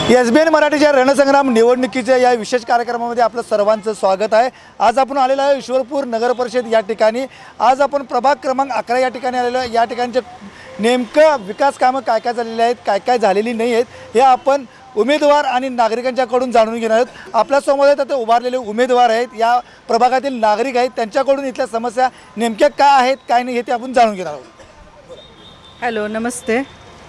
SBN मराठीच्या रणसंग्राम निवडणुकीच्या या विशेष कार्यक्रमामध्ये आपलं सर्वांचं स्वागत आहे। आज आपण आलेलो आहे ईश्वरपूर नगर परिषद या ठिकाणी। आज आपण प्रभाग क्रमांक 11 या ठिकाणी आलेलो आहे। या ठिकाणचे नेमकं विकास कामं काय काय झालेली आहेत, काय काय झालेली नाही आहेत हे आपण उमेदवार आणि नागरिकांच्याकडून जाणून घेणार आहोत। आपल्यासमोर आता उभारलेले उमेदवार आहेत, या प्रभागातील नागरिक आहेत, त्यांच्याकडून इथल्या समस्या नेमक्या काय आहेत काय नाही हे ते आपण जाणून घेणार आहोत। हॅलो, नमस्ते।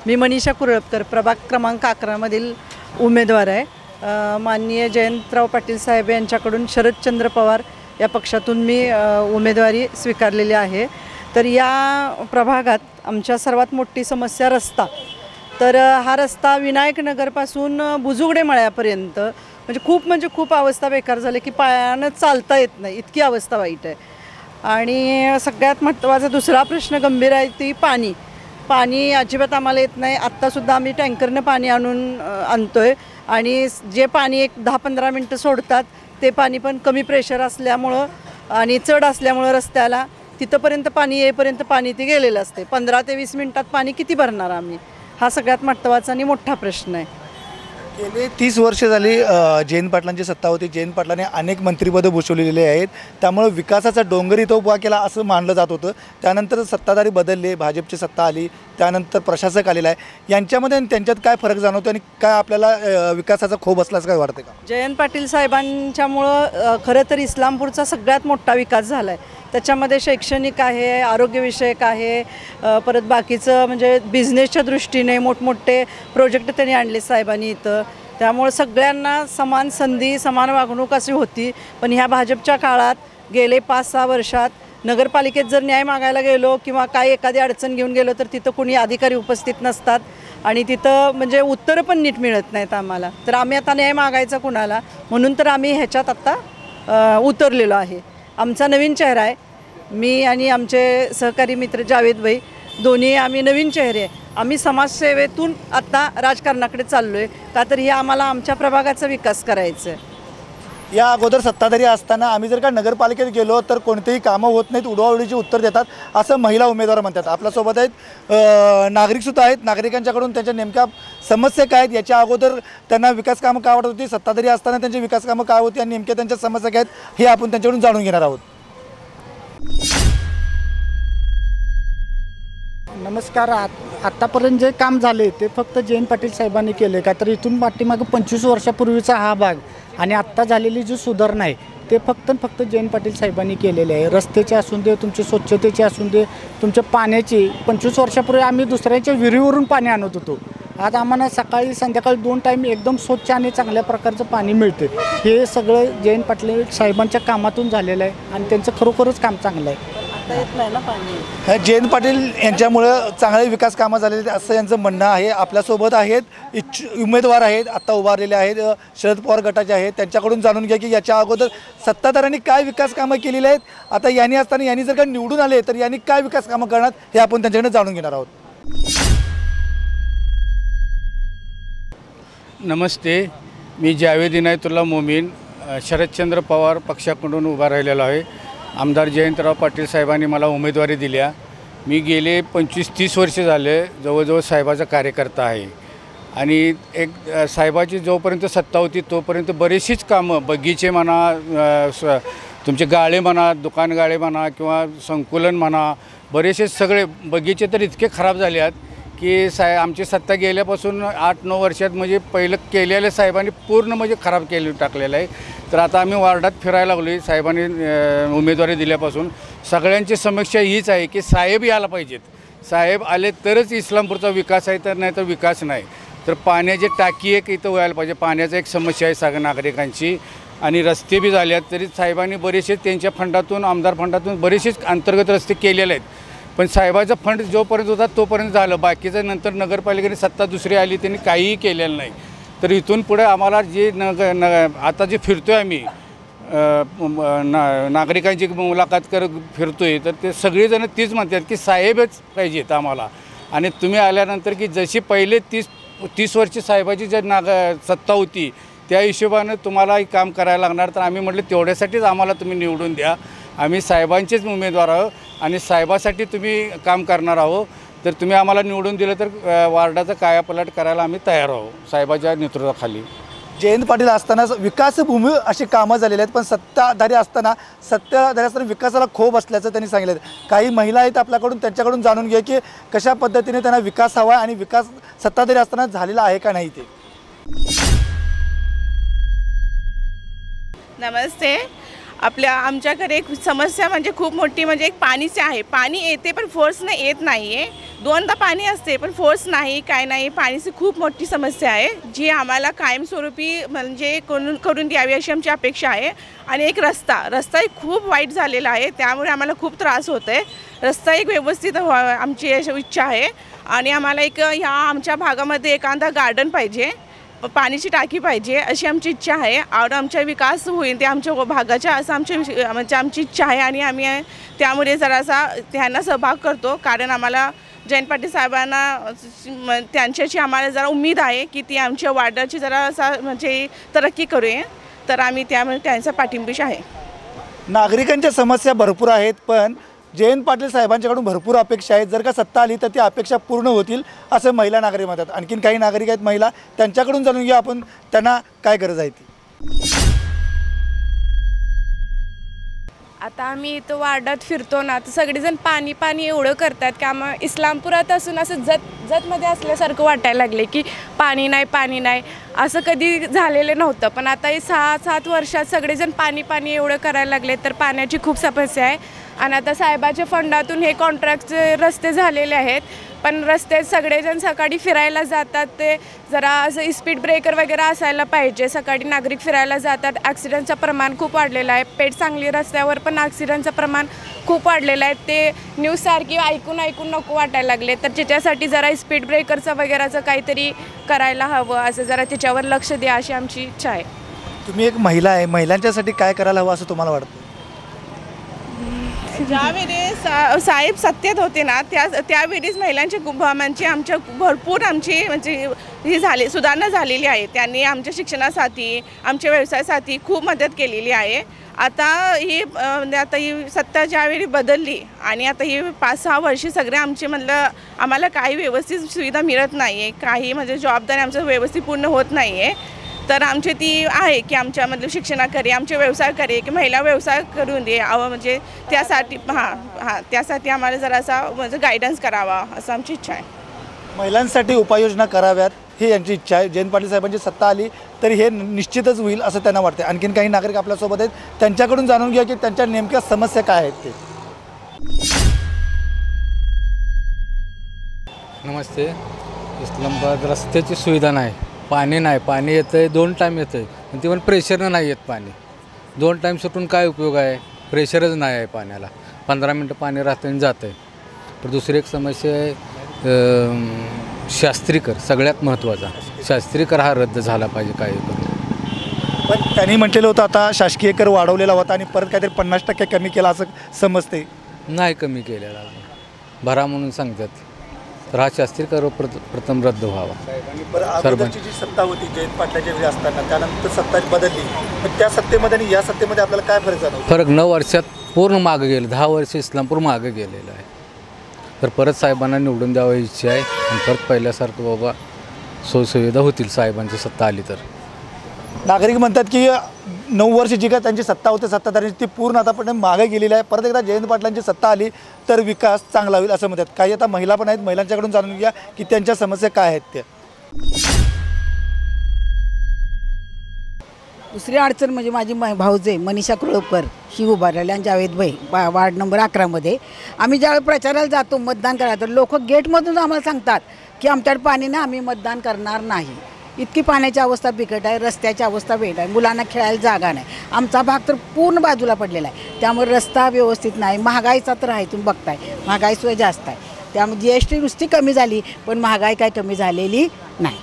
मी मनीषा कुरळपकर, प्रभाग क्रमांक 11 मधील उमेदवार आहे। माननीय जयंतराव पाटील साहेब यांच्याकडून शरदचंद्र पवार या पक्षातून मी उमेदवारी स्वीकारलेली आहे। तर या प्रभागात आमच्या सर्वात मोठी समस्या रस्ता। तर हा रस्ता विनायक नगरपासून बुजुगडे मळ्यापर्यंत म्हणजे खूप अवस्था बेकार झाली की पायानं चालता येत नाही, इतकी अवस्था वाईट आहे। आणि सगळ्यात महत्त्वाचा दुसरा प्रश्न गंभीर आहे ती पाणी अजिबात आम्हाला येत नाही। आत्तासुद्धा आम्ही टँकरनं पाणी आणतोय आणि जे पाणी एक 10-15 मिनटं सोडतात ते पाणी पण कमी प्रेशर असल्यामुळं आणि चढ असल्यामुळं रस्त्याला तिथंपर्यंत पाणी येईपर्यंत पाणी ते गेलेलं असते। 15 ते 20 मिनटात पाणी किती भरणार आम्ही, हा सगळ्यात महत्त्वाचा आणि मोठा प्रश्न आहे। गेले 30 वर्ष झाली जयंत पाटलांची सत्ता होती। जयंत पाटलांनी अनेक मंत्रिपदं भूषवलेली आहेत, त्यामुळे विकासाचा डोंगर इथं उभा केला असं मानलं जात होतं। त्यानंतर सत्ताधारी बदलले, भाजपची सत्ता आली, त्यानंतर प्रशासक आलेला आहे। यांच्यामध्ये आणि त्यांच्यात काय फरक जाणवतो आणि काय आपल्याला विकासाचा खूप असल्याचं काय वाटतं का? जयंत पाटील साहेबांच्यामुळं खरं तर इस्लामपूरचा सगळ्यात मोठा विकास झाला आहे। त्याच्यामध्ये शैक्षणिक आहे, आरोग्यविषयक आहे, परत बाकीचं म्हणजे बिझनेसच्या दृष्टीने मोठमोठे प्रोजेक्ट त्यांनी आणले साहेबांनी इथं। त्यामुळे सगळ्यांना समान संधी, समान वागणूक अशी होती। पण ह्या भाजपच्या काळात गेले 5-6 वर्षात नगरपालिकेत जर न्याय मागायला गेलो किंवा काय एखादी अडचण घेऊन गेलो तर तिथं कोणी अधिकारी उपस्थित नसतात आणि तिथं म्हणजे उत्तरं पण नीट मिळत नाहीत आम्हाला। तर आम्ही आता न्याय मागायचा कुणाला, म्हणून तर आम्ही ह्याच्यात आत्ता उतरलेलो आहे। आमचा नवीन चेहरा आहे। मी आणि आमचे सहकारी मित्र जावेद भाई दोन्ही आम्ही नवीन चेहरे आहे। आम्ही समाजसेवेतून आता राजकारणाकडे चाललो आहे का तर हे आम्हाला आमच्या प्रभागाचा विकास करायचा आहे। या अगोदर सत्ताधारी असताना आम्ही जर का नगरपालिकेत गेलो तर कोणतेही कामं होत नाहीत, उडवाउडीची उत्तर देतात असं महिला उमेदवार म्हणतात। आपल्यासोबत आहेत नागरिकसुद्धा आहेत। नागरिकांच्याकडून त्यांच्या नेमक्या समस्या काय आहेत, याच्या अगोदर त्यांना विकास कामं काय वाटत होती, सत्ताधारी असताना त्यांची विकास कामं काय होती आणि नेमक्या त्यांच्या समस्या काय आहेत हे आपण त्यांच्याकडून जाणून घेणार आहोत। नमस्कार। आत्तापर्यंत जे काम झाले ते फक्त जयंत पाटील साहेबांनी केले का तर इथून पाठीमागं 25 वर्षापूर्वीचा हा भाग आणि आत्ता झालेली जी सुधारणा आहे ते फक्त जयंत पाटील साहेबांनी केलेले आहे। रस्त्याचे असून दे, तुमचे स्वच्छतेचे असून दे, तुमच्या पाण्याची 25 वर्षापूर्वी आम्ही दुसऱ्याच्या विहिरीवरून पाणी आणत होतो। आज आम्हाला सकाळी संध्याकाळी 2 टाईम एकदम स्वच्छ आणि चांगल्या प्रकारचं पाणी मिळते। हे सगळं जयंत पाटील साहेबांच्या कामातून झालेलं आहे आणि त्यांचं खरोखरच काम चांगलं आहे। येत नाही ना पाणी। जयंत पाटील यांच्यामुळं चांगले विकास कामं झालेले असं यांचं म्हणणं आहे। आपल्यासोबत आहेत उमेदवार आहेत, आत्ता उभारलेले आहेत, शरद पवार गटाचे आहेत। त्यांच्याकडून जाणून घ्या की याच्या अगोदर सत्ताधाऱ्यांनी काय विकास कामं केलेली आहेत, आता यांनी असताना यांनी जर का निवडून आले तर यांनी काय विकास कामं करणार हे आपण त्यांच्याकडे जाणून घेणार आहोत। नमस्ते, मी जावेद इनायतुल्ला मोमीन, शरदचंद्र पवार पक्षाकडून उभा राहिलेलो आहे। आमदार जयंतराव पाटील साहेबांनी मला उमेदवारी दिल्या। मी गेले 25-30 वर्ष झाले जवळजवळ साहेबाचा कार्यकर्ता आहे आणि एक साहेबाची जोपर्यंत सत्ता होती तोपर्यंत बरीचशीच कामं, बगीचे म्हणा, तुमचे गाळे म्हणा, दुकान गाळे म्हणा किंवा संकुलन म्हणा, बरेचसे सगळे बगीचे तर इतके खराब झाले आहेत की आमची सत्ता गेल्यापासून 8-9 वर्षात म्हणजे पहिलं केलेल्या साहेबांनी पूर्ण म्हणजे खराब टाकलेलं आहे। तर आता आम्ही वार्डात फिरायला लागलो आहे। साहेबांनी उमेदवारी दिल्यापासून सगळ्यांची समस्या हीच आहे की साहेब यायला पाहिजेत। साहेब आले तरच इस्लामपूरचा विकास आहे, तर नाही तर विकास नाही। तर पाण्याची टाकी एक इथं व्हायला पाहिजे, पाण्याचा एक समस्या आहे सगळ्या नागरिकांची। आणि रस्ते बी झाले आहेत, तरी साहेबांनी बरेचसे त्यांच्या फंडातून, आमदार फंडातून बरेचसेच अंतर्गत रस्ते केलेले आहेत। पण साहेबाचा फंड जोपर्यंत होता तोपर्यंत झालं, बाकीचं नंतर नगरपालिकेने सत्ता दुसरी आली त्यांनी काहीही केलेलं नाही। तर इथून पुढे आम्हाला जे आता जे फिरतो आहे आम्ही नागरिकांची मुलाखत फिरतो आहे तर ते सगळेजण तीच म्हणतात की साहेबच पाहिजेत आम्हाला। आणि तुम्ही आल्यानंतर की जशी पहिले 30 वर्ष साहेबाची जे सत्ता होती त्या हिशोबानं तुम्हालाही काम करायला लागणार। तर आम्ही म्हटलं तेवढ्यासाठीच आम्हाला तुम्ही निवडून द्या, आम्ही साहेबांचेच उमेदवार आहोत आणि साहेबासाठी तुम्ही काम करणार आहोत। तर तुम्ही आम्हाला निवडून दिलं तर वार्डाचा कायापालट करायला आम्ही तयार आहोत साहेबाच्या नेतृत्वाखाली. जयंत पाटील असताना विकासभूमी अशी कामं झालेली आहेत, पण सत्ताधारी असताना विकासाला खोब असल्याचं त्यांनी सांगितलं. काही महिला आहेत आपल्याकडून, त्यांच्याकडून जाणून घ्या की कशा पद्धतीने त्यांना विकास हवा आणि विकास सत्ताधारी असताना झालेला आहे का नाही ते. नमस्ते. आमच्याकडे एक समस्या म्हणजे खूप मोठी म्हणजे एक पाणीची आहे. पाणी येते पण फोर्सने येत नाही आहे. दोनदा पाणी असते पण फोर्स नाही, काय नाही. पाणीची खूप मोठी समस्या आहे जी आम्हाला कायमस्वरूपी म्हणजे करून द्यावी अशी आमची अपेक्षा आहे. आणि एक रस्ता एक खूप वाईट झालेला आहे, त्यामुळे आम्हाला खूप त्रास होतो आहे. रस्ता एक व्यवस्थित आमची अशी इच्छा आहे. आणि आम्हाला एक ह्या आमच्या भागामध्ये एखादा गार्डन पाहिजे, पाण्याची टाकी पाहिजे अशी आमची इच्छा आहे. आणि आमचा विकास होईल ते आमच्या भागाच्या असं आमची इच्छा आहे. आणि आम्ही त्यामुळे जरासा त्यांना सहभाग करतो, कारण आम्हाला जयंत पाटील साहेबांना त्यांच्याशी आम्हाला जरा उम्मीद आहे की ती आमच्या वार्डाची जरा म्हणजे तरक्की करूया. तर आम्ही त्यामुळे त्यांचा पाठिंबा आहे. नागरिकांच्या समस्या भरपूर आहेत, पण जयंत पाटील साहेबांच्याकडून भरपूर अपेक्षा आहेत. जर का सत्ता आली तर ती अपेक्षा पूर्ण होतील असं महिला नागरिक म्हणतात. आणखीन काही नागरिक आहेत महिला, त्यांच्याकडून जाणून घ्या आपण त्यांना काय गरज आहे ती. आता आम्ही इथं वार्डात फिरतो ना, तर सगळेजण पाणी पाणी एवढं करतात की आम्हाला इस्लामपुरात असून असं जतमध्ये असल्यासारखं वाटायला लागले की पाणी नाही असं कधी झालेलं नव्हतं. पण आता हे 6-7 वर्षात सगळेजण पाणी पाणी एवढं करायला लागले. तर पाण्याची खूप समस्या आहे. आणि आता साहेबाच्या फंडातून हे कॉन्ट्रॅक्टचे रस्ते झालेले आहेत, पण रस्ते सगळेजण सकाळी फिरायला जातात, ते जरा असं स्पीड ब्रेकर वगैरे असायला पाहिजे. सकाळी नागरिक फिरायला जातात, ॲक्सिडेंटचं प्रमाण खूप वाढलेलं आहे. पेठ सांगली रस्त्यावर पण ॲक्सिडेंटचं प्रमाण खूप वाढलेलं आहे. ते न्यूजसारखी ऐकून नको वाटायला लागले. तर त्याच्यासाठी जरा स्पीड ब्रेकरचं वगैरेचं काहीतरी करायला हवं, असं जरा त्याच्यावर लक्ष द्या अशी आमची इच्छा आहे. तुम्ही एक महिला आहे, महिलांच्यासाठी काय करायला हवं असं तुम्हाला वाटतं. ज्यावेळेस साहेब सत्तेत होते ना, त्यावेळेस महिलांच्या आमच्या भरपूर म्हणजे सुधारणा झालेली आहे. त्यांनी आमच्या शिक्षणासाठी, आमच्या व्यवसायासाठी खूप मदत केलेली आहे. आता ही सत्ता ज्यावेळी बदलली आणि आता ही 5-6 वर्षे सगळे आमचे आम्हाला काही व्यवस्थित सुविधा मिळत नाही आहे, काही म्हणजे जबाबदारी आमचं व्यवस्थित पूर्ण होत नाही आहे. तर आमची ती आहे की आमच्या शिक्षणाकडे, आमचे व्यवसाय करे की महिला व्यवसाय करून दे, म्हणजे त्यासाठी त्यासाठी आम्हाला जरासा म्हणजे गायडन्स करावा असं आमची इच्छा आहे. महिलांसाठी उपाययोजना कराव्यात ही यांची इच्छा आहे. जयंत पाटील साहेबांची सत्ता आली तर हे निश्चितच होईल असं त्यांना वाटतं. आणखीन काही नागरिक आपल्यासोबत आहेत, त्यांच्याकडून जाणून घ्या की त्यांच्या नेमक्या समस्या काय आहेत ते. नमस्ते. इस्लामाबाद रस्त्याची सुविधा नाही, पाणी नाही. पाणी येतं आहे 2 टाईम येतं आहे, पण ते पण प्रेशरनं नाही येत पाणी. 2 टाईम सुटून काय उपयोग आहे, प्रेशरच नाही आहे पाण्याला. 15 मिनटं पाणी राहतं आणि जातं आहे. तर दुसरी एक समस्या आहे शास्त्रीकर, सगळ्यात महत्त्वाचा. शास्त्रीकर हा रद्द झाला पाहिजे काही करून. पण त्यांनी म्हटलेलं होतं आता शासकीय कर वाढवलेला होता आणि परत काहीतरी 50% कमी केला असं समजते. नाही कमी केलेला, भरा म्हणून सांगतात. तर हा शास्त्रीय कर प्रथम रद्द व्हावा. अगोदरची जी सत्ता होती जयंत पाटलाच्या वेळी असताना, त्यानंतर सत्ता बदलली, पण त्या सत्तेमध्ये आणि या सत्तेमध्ये आपल्याला काय फरक जाणवतो. फरक 9 वर्षात पूर्ण मागं गेलं. 10 वर्ष इस्लामपूर मागं गेलेलं आहे. तर परत साहेबांना निवडून द्यावं इच्छा आहे आणि परत पहिल्यासारखं बाबा सोयीसुविधा होतील साहेबांची सत्ता आली तर. नागरिक म्हणतात की 9 वर्ष जी काय त्यांची सत्ता होती सत्ताधाऱ्यांची, ती पूर्ण आतापर्यंत मागे गेलेली आहे. परत एकदा जयंत पाटलांची सत्ता आली तर विकास चांगला होईल असं म्हणतात. काही आता महिला पण आहेत, महिलांच्याकडून जाणून घ्या की त्यांच्या समस्या काय आहेत त्या. दुसरी अडचण म्हणजे माझी भाऊजे मनीषा कुळपकर ही उभारलेली आणि जावेद भाई वार्ड नंबर 11मध्ये. आम्ही ज्यावेळी प्रचाराला जातो मतदान करायला, तर लोक गेटमधून आम्हाला सांगतात की आमच्याकडे पाणी नाही, आम्ही मतदान करणार नाही. इतकी पाण्याची अवस्था बिकट आहे, रस्त्याची अवस्था वेळ आहे, मुलांना खेळायला जागा नाही. आमचा भाग तर पूर्ण बाजूला पडलेला आहे, त्यामुळे रस्ता व्यवस्थित नाही. महागाईचा तर आहे, तुम्ही बघताय महागाई सुद्धा जास्त आहे. त्यामुळे GST नुसती कमी झाली, पण महागाई काय कमी झालेली नाही.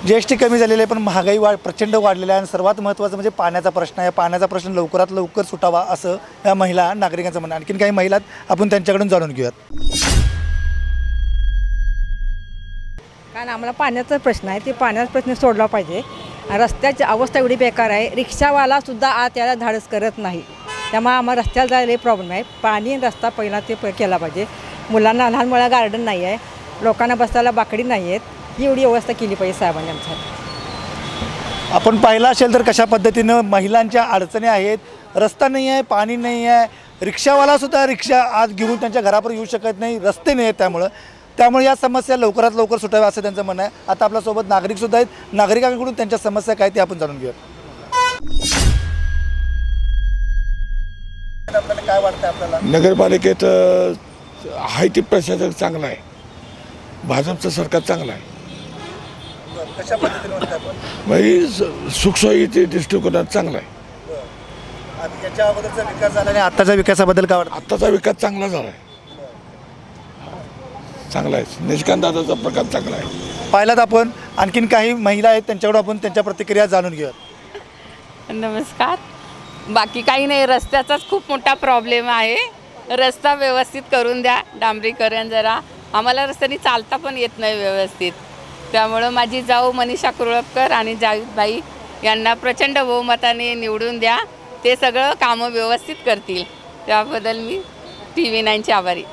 GST कमी झालेली आहे, पण महागाई प्रचंड वाढलेली आहे. आणि सर्वात महत्त्वाचं म्हणजे पाण्याचा प्रश्न आहे. पाण्याचा प्रश्न लवकरात लवकर सुटावा असं या महिला नागरिकांचं म्हणणं. आणखीन काही महिला आपण त्यांच्याकडून जाणून घेऊयात. कारण आम्हाला पाण्याचा प्रश्न आहे, ते पाण्याचा प्रश्न सोडला पाहिजे. रस्त्याची अवस्था एवढी बेकार आहे, रिक्षावालासुद्धा आत यायला धाडस करत नाही. त्यामुळे आम्हाला रस्त्याला जायला प्रॉब्लेम आहे. पाणी रस्ता पहिला ते केला पाहिजे. मुलांना लहान मुलांना गार्डन नाही आहे, लोकांना बसायला बाकडी नाही आहेत, ही एवढी व्यवस्था केली पाहिजे साहेबांनी आमच्यासाठी. आपण पाहिलं असेल तर कशा पद्धतीनं महिलांच्या अडचणी आहेत. रस्ता नाही आहे, पाणी नाही आहे, रिक्षावालासुद्धा रिक्षा आज घेऊन त्यांच्या घरापर्यंत येऊ शकत नाही, रस्ते नाही आहेत. त्यामुळे या समस्या लवकरात लवकर सुटाव्या असं त्यांचं म्हणणं आहे. आता आपल्यासोबत नागरिकसुद्धा आहेत, नागरिकांकडून त्यांच्या समस्या काय ते आपण जाणून घेऊया. आपल्याला काय वाटतं? आपल्याला नगरपालिकेत आहे ती प्रशासन चांगलं आहे, भाजपचं सरकार चांगलं आहे. कशा पद्धतीने म्हणतात आपण? म्हणजे सुखसोयीच्या दृष्टिकोनात चांगलं आहे. आणि याच्या अगोदरचा विकास झाला आणि आत्ताच्या विकासाबद्दल काय वाटतं? आत्ताचा विकास चांगला झाला आहे, चांगला आहे. निष्कांत दादाचा प्रकार चांगला आहे. पाहिलात आपण आणखीन काही महिला आहेत, त्यांच्याकडून आपण त्यांच्या प्रतिक्रिया जाणून घेऊया. नमस्कार. बाकी काही नाही, रस्त्याचाच खूप मोठा प्रॉब्लेम आहे. रस्ता व्यवस्थित करून द्या, डांबरीकरण जरा. आम्हाला रस्त्याने चालता पण येत नाही व्यवस्थित. त्यामुळं माझी जाऊ मनीषा कुरळपकर आणि जावेदबाई यांना प्रचंड बहुमताने निवडून द्या. ते सगळं कामं व्यवस्थित करतील. त्याबद्दल मी TV9चे आभारी.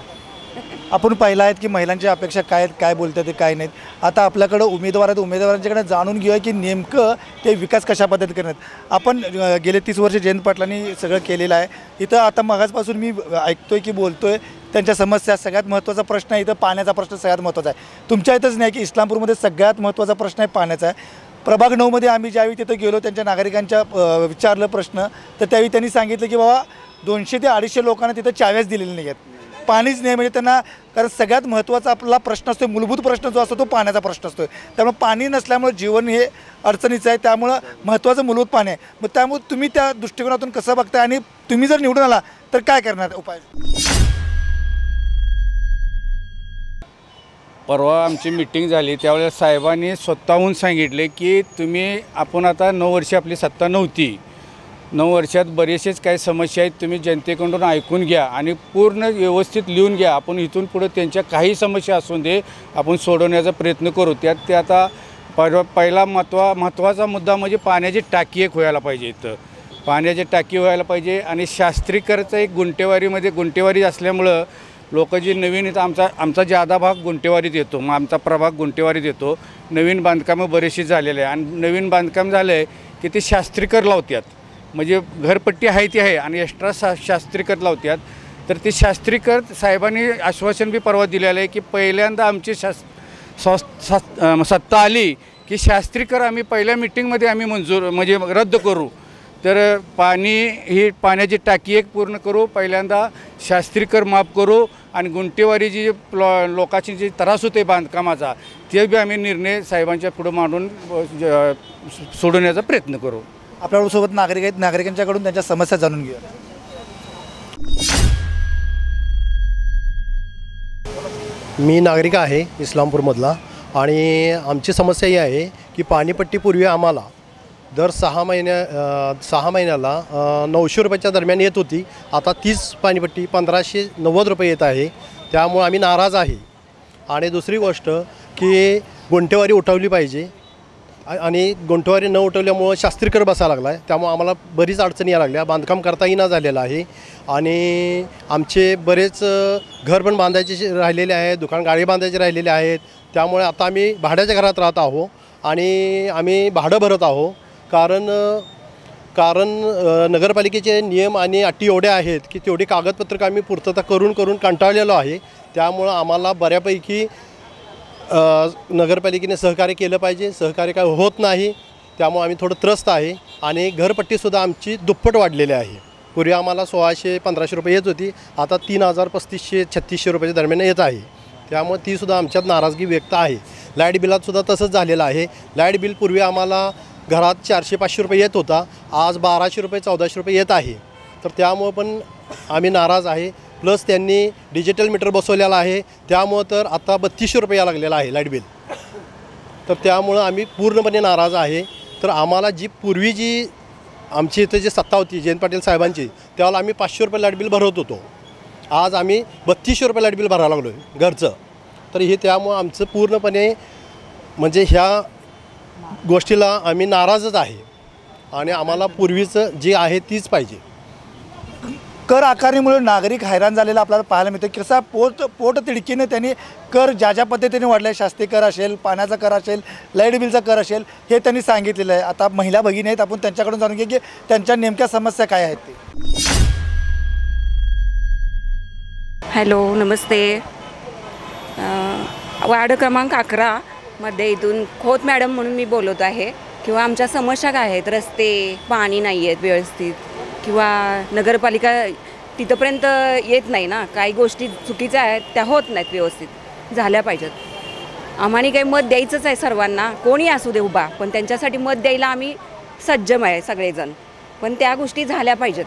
आपण पाहिलं आहेत की महिलांच्या अपेक्षा काय आहेत, काय बोलतात ते काय नाहीत. आता आपल्याकडं उमेदवार आहेत, उमेदवारांच्याकडे जाणून घेऊया की नेमकं ते विकास कशा पद्धतीने करण्यात. आपण गेले 30 वर्ष जयंत पाटलांनी सगळं केलेलं आहे. इथं आता मगाचपासून मी ऐकतोय की बोलतोय त्यांच्या समस्या. सगळ्यात महत्त्वाचा प्रश्न आहे इथं पाण्याचा प्रश्न सगळ्यात महत्त्वाचा आहे. तुमच्या इथंच नाही की इस्लामपूरमध्ये सगळ्यात महत्त्वाचा प्रश्न आहे पाण्याचा आहे. प्रभाग 9मध्ये आम्ही ज्यावेळी तिथं गेलो, त्यांच्या नागरिकांच्या विचारलं प्रश्न, तर त्यावेळी त्यांनी सांगितलं की बाबा 200 ते 250 लोकांना तिथं चाव्याच दिलेल्या नाही आहेत, पाणीच नाही. म्हणजे त्यांना, कारण सगळ्यात महत्त्वाचा आपला प्रश्न असतो, मूलभूत प्रश्न जो असतो तो पाण्याचा प्रश्न असतो. त्यामुळे पाणी नसल्यामुळे जीवन हे अडचणीचं आहे. त्यामुळं महत्त्वाचं मूलभूत पाणी आहे. मग त्यामुळे तुम्ही त्या दृष्टिकोनातून कसं बघताय आणि तुम्ही जर निवडून आला तर काय करणार उपाय? परवा आमची मीटिंग झाली, त्यावेळेस साहेबांनी स्वतःहून सांगितले की आपण आता 9 वर्षे आपली सत्ता नव्हती, 9 वर्षात बरेचसेच काही समस्या आहेत, तुम्ही जनतेकडून ऐकून घ्या आणि पूर्ण व्यवस्थित लिहून घ्या. आपण इथून पुढे त्यांच्या काही समस्या असून दे आपण सोडवण्याचा प्रयत्न करू. त्यात ते आता पहिला महत्त्वाचा मुद्दा म्हणजे पाण्याची टाकी एक व्हायला पाहिजे. इथं पाण्याची टाकी व्हायला पाहिजे आणि शास्त्रीकरचा एक गुंटेवारी असल्यामुळं लोक जी नवीन इथं आमचा जादा भाग गुंटेवारीत येतो, मग आमचा प्रभाग गुंटेवारीत येतो. नवीन बांधकामं बरेचशी झालेले आहे आणि नवीन बांधकाम झालं आहे की ते शास्त्रीकर लावतात, म्हणजे घरपट्टी आहे ती आहे आणि एक्स्ट्रा शास्त्रीकर लावतात. तर ते शास्त्रीकर साहेबांनी आश्वासन बी परवा दिलेलं आहे की पहिल्यांदा आमची सत्ता आली की शास्त्रीकर आम्ही पहिल्या मिटिंगमध्ये आम्ही म्हणजे रद्द करू. तर पाण्याची टाकी एक पूर्ण करू, पहिल्यांदा शास्त्रीकर माफ करू आणि गुंटेवारी जी लोकांची जी त्रास होते बांधकामाचा ते बी आम्ही निर्णय साहेबांच्या पुढे मांडून सोडवण्याचा प्रयत्न करू. आपल्यासोबत नागरिक आहेत, नागरिकांच्याकडून त्यांच्या समस्या जाणून घेऊया. मी नागरिक आहे इस्लामपूरमधला आणि आमची समस्या ही आहे की पाणीपट्टी पूर्वी आम्हाला दर 6 महिन्याला 900 रुपयाच्या दरम्यान येत होती. आता तीच पाणीपट्टी 1590 रुपये येत आहे. त्यामुळे आम्ही नाराज आहे. आणि दुसरी गोष्ट की गुंठेवारी उठवली पाहिजे आणि गुंठेवारी न उठवल्यामुळं शास्त्रीकर बसायला लागला आहे. त्यामुळे आम्हाला बरीच अडचणी यायला लागल्या, बांधकाम करताही न झालेलं आहे आणि आमचे बरेच घर पण बांधायचे राहिलेले आहेत, दुकान गाडी बांधायचे राहिलेले आहेत. त्यामुळे आता आम्ही भाड्याच्या घरात राहत आहोत आणि आम्ही भाडं भरत आहोत. कारण नगरपालिकेचे नियम आणि अटी एवढ्या आहेत की तेवढी कागदपत्रं आम्ही पूर्तता करून कंटाळलेलो आहे. त्यामुळं आम्हाला बऱ्यापैकी नगरपालिकेने सहकार्य केलं पाहिजे. सहकार्य काय होत नाही, त्यामुळे आम्ही थोडं त्रस्त आहे. आणि घरपट्टीसुद्धा आमची दुप्पट वाढलेली आहे. पूर्वी आम्हाला 1600-1500 रुपये येत होती, आता 3000-3500-3600 रुपयाच्या दरम्यान येत आहे. त्यामुळे तीसुद्धा आमच्यात नाराजगी व्यक्त आहे. लाईट बिलातसुद्धा तसंच झालेलं आहे. लाईट बिल पूर्वी आम्हाला घरात 400-500 रुपये येत होता, आज 1200 रुपये 1400 रुपये येत आहे. तर त्यामुळं पण आम्ही नाराज आहे. प्लस त्यांनी डिजिटल मीटर बसवलेला आहे, त्यामुळं तर आता 3200 रुपये यायला लागलेला आहे लाईट बिल. तर त्यामुळं आम्ही पूर्णपणे नाराज आहे. तर आम्हाला पूर्वी जी आमची इथं जी सत्ता होती जयंत पाटील साहेबांची, त्यावेळेला आम्ही 500 रुपये लाईट बिल भरत होतो. आज आम्ही 3200 रुपये लाईट बिल भरायला लागलो आहे घरचं. तर हे त्यामुळं आमचं पूर्णपणे म्हणजे ह्या गोष्टीला आम्ही नाराजच आहे आणि आम्हाला पूर्वीचं जे आहे तीच पाहिजे. कर आकारणीमुळे नागरिक हैराण झालेला आपल्याला पाहायला मिळतं. कसा पोट तिडकीने त्यांनी कर ज्या पद्धतीने वाढला, शास्ती कर असेल, पाण्याचा कर असेल, लाईट बिलचा कर असेल, हे त्यांनी सांगितलेलं आहे. आता महिला भगिनी आहेत, आपण त्यांच्याकडून जाणून घेऊ की त्यांच्या नेमक्या समस्या काय आहेत ते. हॅलो, नमस्ते. वार्ड क्रमांक 11 मध्ये इथून खोत मॅडम म्हणून मी बोलत आहे. किंवा आमच्या समस्या काय आहेत, रस्ते, पाणी नाही आहेत व्यवस्थित, किंवा नगरपालिका तिथंपर्यंत येत नाही ना. काही गोष्टी चुकीच्या आहेत, त्या होत नाहीत, व्यवस्थित झाल्या पाहिजेत. आम्हाला काही मत द्यायचंच आहे सर्वांना, कोणी असू दे उभा, पण त्यांच्यासाठी मत द्यायला आम्ही सज्जम आहे सगळेजण. पण त्या गोष्टी झाल्या पाहिजेत.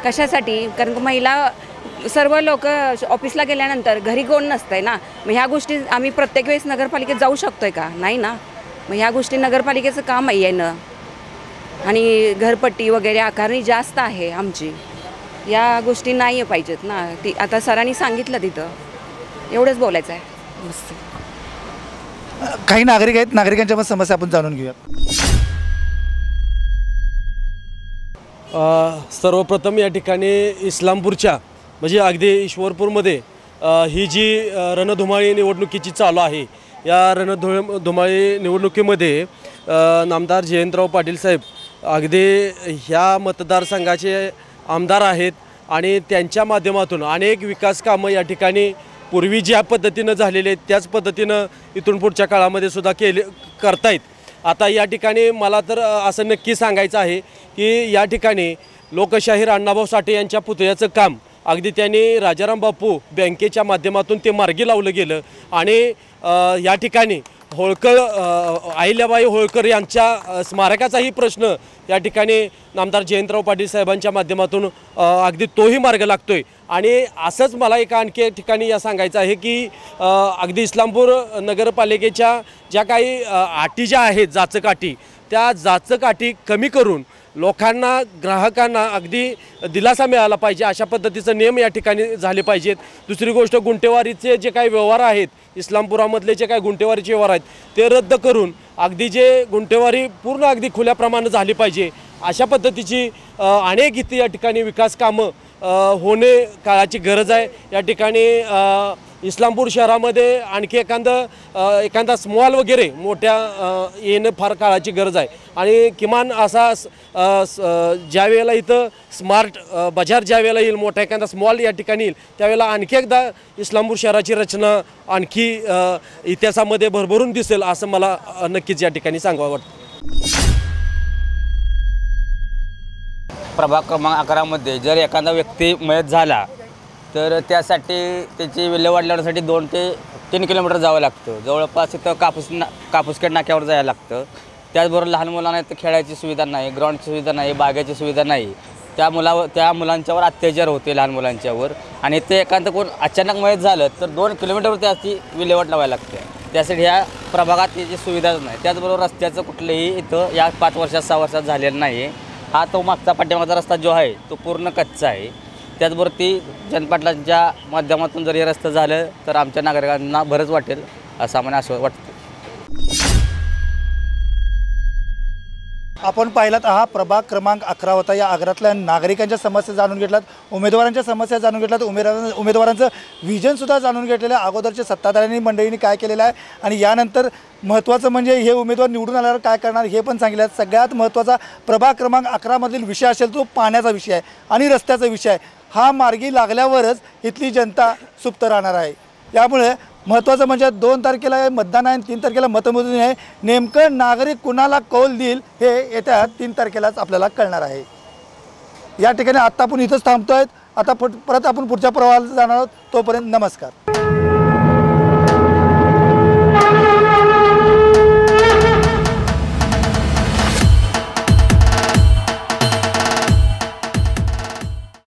कशासाठी? कारण महिला सर्व लोक ऑफिसला गेल्यानंतर घरी कोण नसतं आहे ना. मग ह्या गोष्टी आम्ही प्रत्येक वेळेस नगरपालिकेत जाऊ शकतो आहे का? नाही ना. मग ह्या गोष्टी नगरपालिकेचं काम आहे येणं. आणि घरपट्टी वगैरे आकारणी जास्त आहे आमची, या गोष्टी नाही पाहिजेत ना. ती आता सरांनी सांगितलं तिथं, एवढंच बोलायचं आहे. मस्त. काही नागरिक आहेत, नागरिकांच्या मग समस्या आपण जाणून घेऊया. सर्वप्रथम या ठिकाणी इस्लामपूरच्या म्हणजे अगदी ईश्वरपूरमध्ये ही जी रणधुमाळी निवडणुकीची चालू आहे, या रणधुमाळी निवडणुकीमध्ये नामदार जयंतराव पाटील साहेब अगदी ह्या मतदारसंघाचे आमदार आहेत आणि त्यांच्या माध्यमातून अनेक विकास कामं या ठिकाणी पूर्वी ज्या पद्धतीनं झालेले आहेत त्याच पद्धतीनं इथून पुढच्या काळामध्ये सुद्धा करतायत. आता या ठिकाणी मला तर असं नक्की सांगायचं आहे की या ठिकाणी लोकशाहीर अण्णाभाऊ साठे यांच्या पुतळ्याचं काम अगदी त्यांनी राजाराम बापू बँकेच्या माध्यमातून ते मार्गी लावलं गेलं. आणि या ठिकाणी होळकर अहिल्याबाई होळकर यांच्या स्मारकाचाही प्रश्न या ठिकाणी नामदार जयंतराव पाटील साहेबांच्या माध्यमातून अगदी तोही मार्ग लागतोय. आणि असंच मला एका आणखी ठिकाणी या सांगायचं आहे की अगदी इस्लामपूर नगरपालिकेच्या ज्या काही अटी ज्या आहेत, जाचक अटी, त्या जाचक अटी कमी करून लोकांना, ग्राहकांना अगदी दिलासा मिळाला पाहिजे अशा पद्धतीचे नियम या ठिकाणी झाले पाहिजेत. दुसरी गोष्ट, गुंठेवारीचे जे काही व्यवहार आहेत, इस्लामपुरामधले जे काही गुंठेवारीचे व्यवहार आहेत ते रद्द करून अगदी जे गुंठेवारी पूर्ण अगदी खुल्या प्रमाणात झाली पाहिजे अशा पद्धतीची अनेक इथे या ठिकाणी विकास कामं होणे काळाची गरज आहे. या ठिकाणी इस्लामपूर शहरामध्ये आणखी एखादा स्मॉल वगैरे मोठ्या येणं फार काळाची गरज आहे. आणि किमान असा ज्या वेळेला इथं स्मार्ट बाजार ज्या वेळेला येईल, मोठा एखादा स्मॉल या ठिकाणी येईल, त्यावेळेला आणखी एकदा इस्लामपूर शहराची रचना आणखी इतिहासामध्ये भरभरून दिसेल असं मला नक्कीच या ठिकाणी सांगावं वाटतं. प्रभाग क्रमांक 11मध्ये जर एखादा व्यक्ती मयत झाला तर त्यासाठी त्याची विल्हेवाट लावण्यासाठी 2 ते 3 किलोमीटर जावं लागतं. जवळपास इथं कापूसखेड नाक्यावर जायला लागतं. त्याचबरोबर लहान मुलांना इथं खेळायची सुविधा नाही, ग्राउंडची सुविधा नाही, बागेची सुविधा नाही. त्या मुलांच्यावर अत्याचार होते, लहान मुलांच्यावर. आणि ते एखादं कोण अचानक मयत झालं तर 2 किलोमीटर त्याची विल्हेवाट लावायला लागते. त्यासाठी ह्या प्रभागात त्याची सुविधाच नाही. त्याचबरोबर रस्त्याचं कुठलंही इथं या 5 वर्षात 6 वर्षात झालेलं नाही. हा तो मागचा पाठीमागचा रस्ता जो आहे तो पूर्ण कच्चा आहे. त्याचबरोबर ती जनपाटलांच्या माध्यमातून जर हे रस्तं झालं तर आमच्या नागरिकांना बरंच वाटेल असं आम्हाला असं वाटतं. आपण पाहिलात हा प्रभाग क्रमांक 11 होता. या आग्रातल्या नागरिकांच्या समस्या जाणून घेतल्यात, उमेदवारांच्या समस्या जाणून घेतल्यात, उमेदवारांचं व्हिजनसुद्धा जाणून घेतलेलं आहे. अगोदरच्या सत्ताधाऱ्यांनी मंडळींनी काय केलेलं आहे आणि यानंतर महत्त्वाचं म्हणजे हे उमेदवार निवडून आल्यावर काय करणार हे पण सांगितलं आहे. सगळ्यात महत्त्वाचा प्रभाग क्रमांक 11मधील विषय असेल तो पाण्याचा विषय आहे आणि रस्त्याचा विषय आहे. हा मार्गी लागल्यावरच इथली जनता सुप्त राहणार आहे. त्यामुळे महत्त्वाचं म्हणजे 2 तारखेला मतदान आहे, 3 तारखेला मतमोजणी आहे. नेमकं नागरिक कुणाला कौल देईल हे येत्या 3 तारखेलाच आपल्याला कळणार आहे. या ठिकाणी आत्ता आपण इथंच थांबतोय. आता परत आपण पुढच्या प्रवाहात जाणार आहोत. तोपर्यंत नमस्कार.